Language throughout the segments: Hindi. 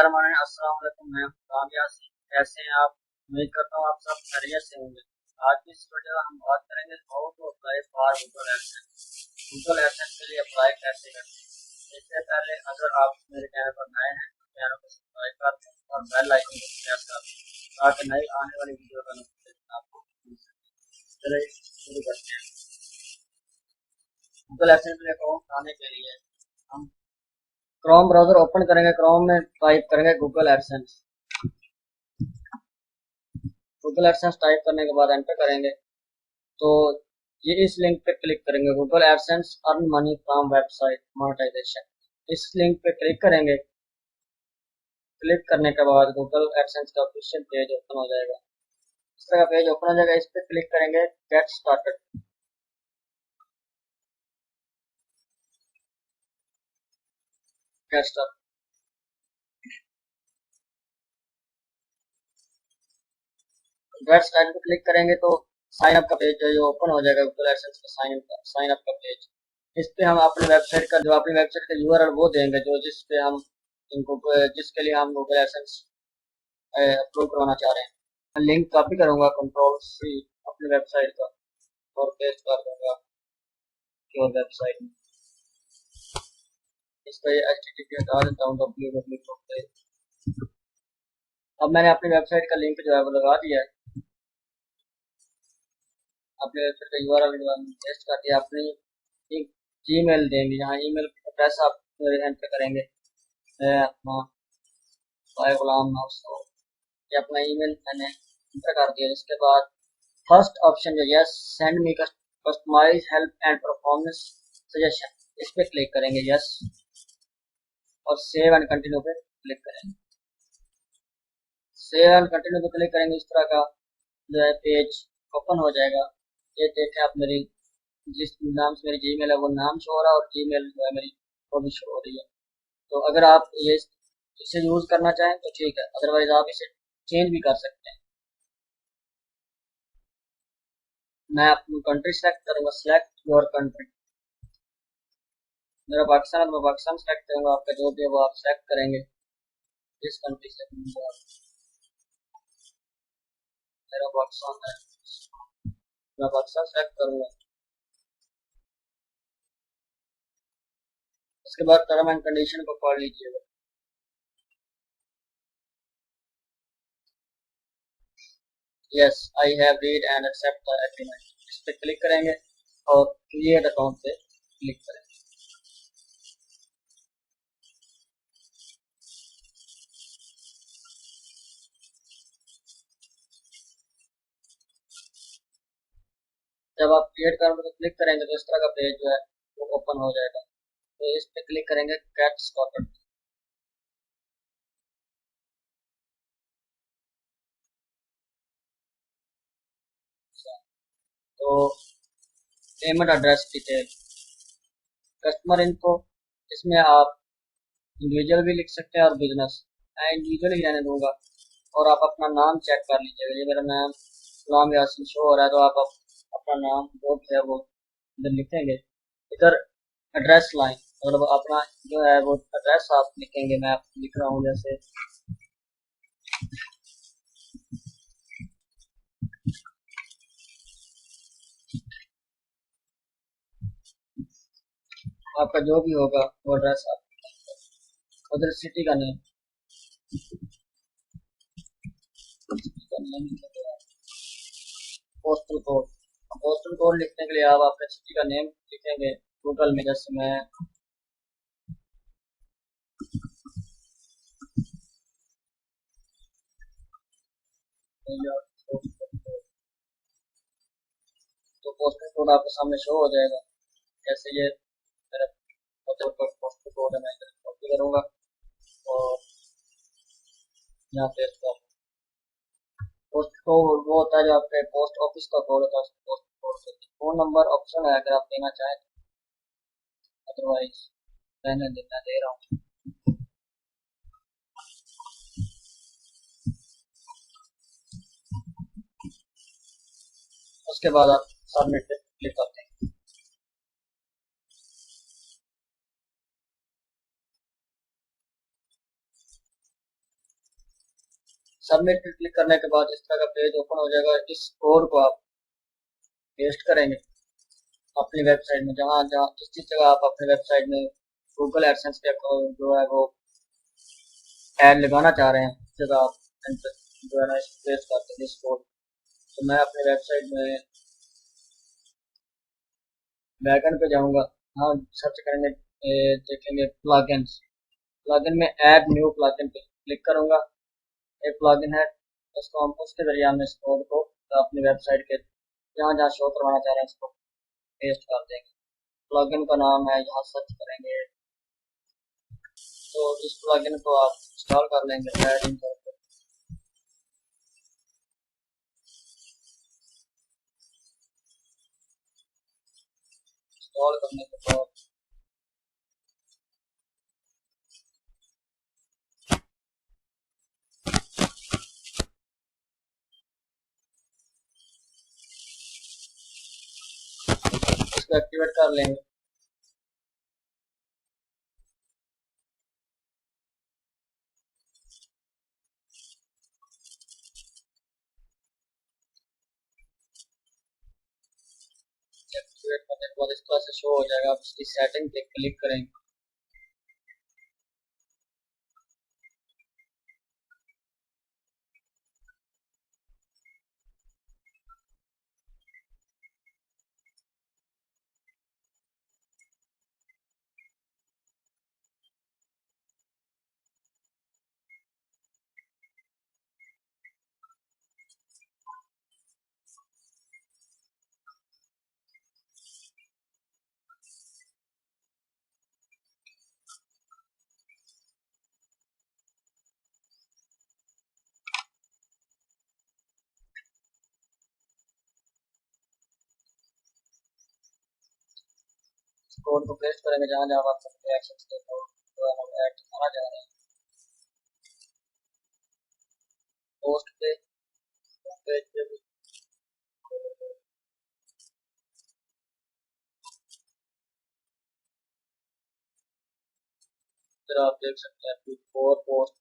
बिस्मिल्लाहिर्रहमानिर्रहीम। अस्सलाम वालेकुम। मैं कामयाब। कैसे हैं आप? उम्मीद करता हूँ आप सब खैरियत से होंगे। आज की इस वीडियो में हम बात करेंगे how to apply for Google AdSense. Google AdSense के लिए अप्लाई कैसे करें। इससे पहले अगर आप मेरे चैनल पर नए हैं तो चैनल को सब्सक्राइब कर दें और बेल आइकन को प्रेस कर दें ताकि नई आने वाली वीडियो का नोटिफिकेशन आपको मिल सके। चलिए शुरू करते हैं। गूगल एडसेंस में अकाउंट बनाने के लिए हम क्रोम ब्राउजर ओपन करेंगे। क्रोम में टाइप करेंगे Google AdSense. Google AdSense type करने के बाद एंटर करेंगे तो ये इस लिंक पे क्लिक करेंगे, Google AdSense earn money from website monetization. इस लिंक पे क्लिक करेंगे। क्लिक करने के बाद गूगल एडसेंस का ऑफिशियल पेज ओपन हो जाएगा। इस तरह का पेज ओपन हो जाएगा। इस पे क्लिक करेंगे get started. Get start get start पे क्लिक करेंगे तो साइन अप का पेज जो है ओपन हो जाएगा। गूगल एडसेंस का साइन अप का पेज। इस पे हम अपनी वेबसाइट का यूआरएल वो देंगे जो जिस पे हम इनको जिसके लिए हम गूगल एडसेंस अप्रूव करवाना चाह रहे हैं। मैं लिंक कॉपी करूंगा कंट्रोल C अपनी वेबसाइट का और पेस्ट कर दूंगा योर वेबसाइट में। इसका ये HTTP हटा देता हूँ www। अब मैंने अपनी वेबसाइट का लिंक जो है वो लगा दिया है। अपने वेबसाइट का यूआरएल पेस्ट कर दिया। अपनी एक जीमेल देंगे, यहाँ ईमेल एड्रेस आप एंटर करेंगे। अपना गुलाम नाम ये अपना ईमेल मैंने एंटर कर दिया। इसके बाद फर्स्ट ऑप्शन जो yes send me customize help and performance suggestion, इस पे क्लिक करेंगे यस और सेव एंड कंटिन्यू पे क्लिक करेंगे। सेव एंड कंटिन्यू पे क्लिक करेंगे। इस तरह का जो है पेज ओपन हो जाएगा। ये देखें आप मेरी जिस नाम से मेरी जीमेल है वो नाम शो हो रहा है और जीमेल जो है मेरी वो भी शो हो रही है। तो अगर आप ये इसे यूज करना चाहें तो ठीक है, अदरवाइज आप इसे चेंज भी कर सकते हैं। मैं अपनी कंट्री सेलेक्ट करूंगा। Select your country. मेरा पाकिस्तान है तो मैं पाकिस्तान सेलेक्ट करूंगा। आपका जो भी है वो आप सेलेक्ट करेंगे जिस कंट्री से। मेरा पाकिस्तान है, मैं पाकिस्तान सेलेक्ट करूंगा। उसके बाद टर्म एंड कंडीशन को पढ़ लीजिएगा। Yes I have read and accept the agreement, इस पे क्लिक करेंगे और क्रिएट अकाउंट पे क्लिक करेंगे। जब आप क्रिएट अकाउंट पे क्लिक करेंगे तो इस तरह का पेज जो है वो ओपन हो जाएगा। तो इस पे क्लिक करेंगे गेट स्टार्टेड। तो पेमेंट एड्रेस डिटेल, कस्टमर इनको, इसमें आप इंडिविजुअल भी लिख सकते हैं और बिजनेस। मैं इंडिविजुअल ही रहने दूंगा और आप अपना नाम चेक कर लीजिएगा। ये मेरा नाम गुलाम यासीन शो हो रहा है तो आप अपना नाम जो भी है वो इधर लिखेंगे। इधर एड्रेस लाइन मतलब अपना जो है वो एड्रेस आप लिखेंगे। मैं लिख रहा हूँ जैसे आपका जो भी होगा वो एड्रेस आप उधर सिटी का name postal code. Postal code लिखने के लिए आप अपने सिटी का नेम लिखेंगे गूगल में। जैसे मैं तो पोस्टल कोड आपके सामने शो हो जाएगा। जैसे ये मेरा पोस्टल कोड है, मैं इधर कॉपी करूंगा और यहाँ पे पोस्ट कोड वो होता है जो आपके पोस्ट ऑफिस का कोड होता है। Post code phone number option है अगर आप देना चाहें, अदरवाइज मैंने देना दे रहा हूँ। उसके बाद आप सबमिट पे क्लिक करते हैं। सबमिट पे क्लिक करने के बाद इस तरह का पेज ओपन हो जाएगा। इस कोड को आप पेस्ट करेंगे अपनी वेबसाइट में, जहाँ जहाँ जिस जगह आप अपनी वेबसाइट में गूगल एडसेंस के जो है वो ऐड लगाना चाह रहे हैं, उस जगह आप जो है ना पेस्ट करते हैं इस कोड। तो मैं अपनी वेबसाइट में बैकएंड पे जाऊंगा, हाँ सर्च करेंगे, देखेंगे प्लगइन्स, प्लगइन में ऐड न्यू प्लगइन पे क्लिक करूंगा। एक प्लगइन है, उसको हम उसके जरिए हम इस कोड को अपनी वेबसाइट के जहाँ जहाँ शो करवाना चाह रहे हैं इसको पेस्ट कर देंगे। प्लगइन का नाम है, यहाँ सर्च करेंगे तो इस प्लगइन को आप इंस्टॉल कर लेंगे ऐड इन करके। इंस्टॉल करने के बाद इसको एक्टिवेट कर लेंगे। एक्टिवेट करने के बाद इस तरह से शो हो जाएगा। आप इसकी सेटिंग पे क्लिक करेंगे, कोड को पेस्ट करेंगे जहाँ जहाँ आप अपने एक्शंस के कोड जो है हम ऐड दिखाना चाह रहे हैं। पोस्ट पे पेज पे भी फिर आप देख सकते हैं four post,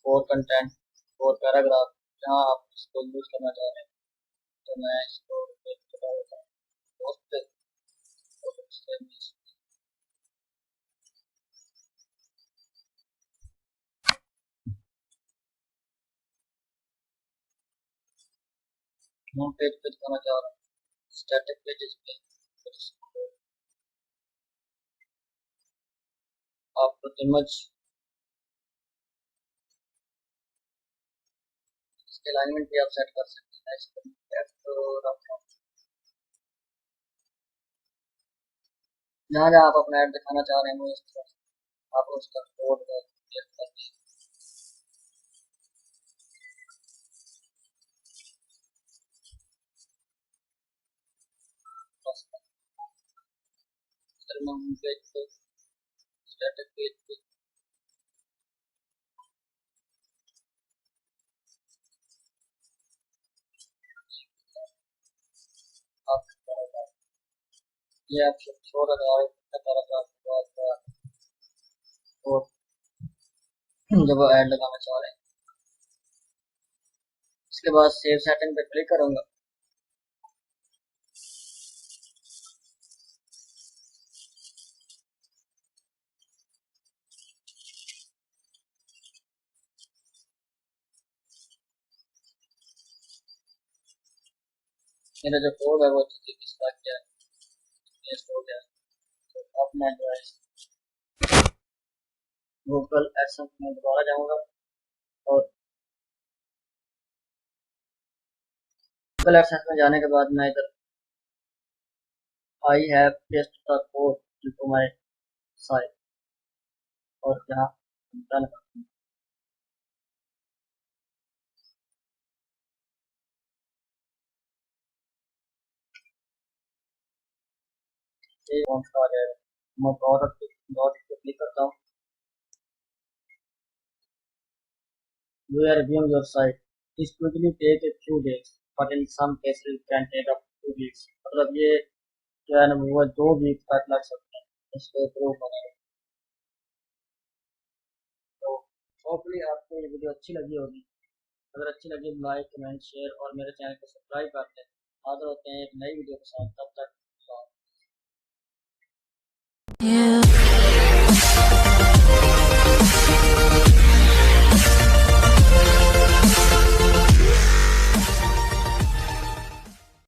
four content, four paragraph, जहाँ आप इसको यूज करना चाह रहे हैं। तो मैं इसको पेस्ट कर देता हूँ पोस्ट पे, और उससे होम पेज पे दिखाना चाह रहा हूँ, स्टैटिक पेजेस पे। आप इमेज इसके अलाइनमेंट भी आप सेट कर सकते हैं। इसको लेफ्ट रखना, जहाँ जहाँ आप अपना ऐड दिखाना चाह रहे हैं वो इस तरह से आप उसका कोड क्लिक करके बस होम पेज पे स्टैटिक पेज पे आप ये आप छोड़ रहे और जब ऐड लगाना चाह रहे हैं। इसके बाद सेव सेटिंग पे क्लिक करूंगा। मेरा जो कोड है वो किसका क्या पेस्ट हो गया। तो अब मैं जो है गूगल एडसेंस में दोबारा जाऊंगा और गूगल एडसेंस में जाने के बाद मैं इधर I have paste the code to my site और यहाँ डन करते हैं। अकाउंट का आ जाएगा। मैं डॉट पे क्लिक करता हूँ। We are reviewing your site. This quickly take a few days, but in some cases it can take up 2 weeks. मतलब ये जो है ना वो 2 वीक तक लग सकते हैं इसको इम्प्रूव करने में। तो होपफुली आपको ये वीडियो अच्छी लगी होगी। अगर अच्छी लगी लाइक कमेंट शेयर और मेरे चैनल को सब्सक्राइब कर दें। हाजिर होते हैं एक नई वीडियो के साथ, तब तक। Yeah.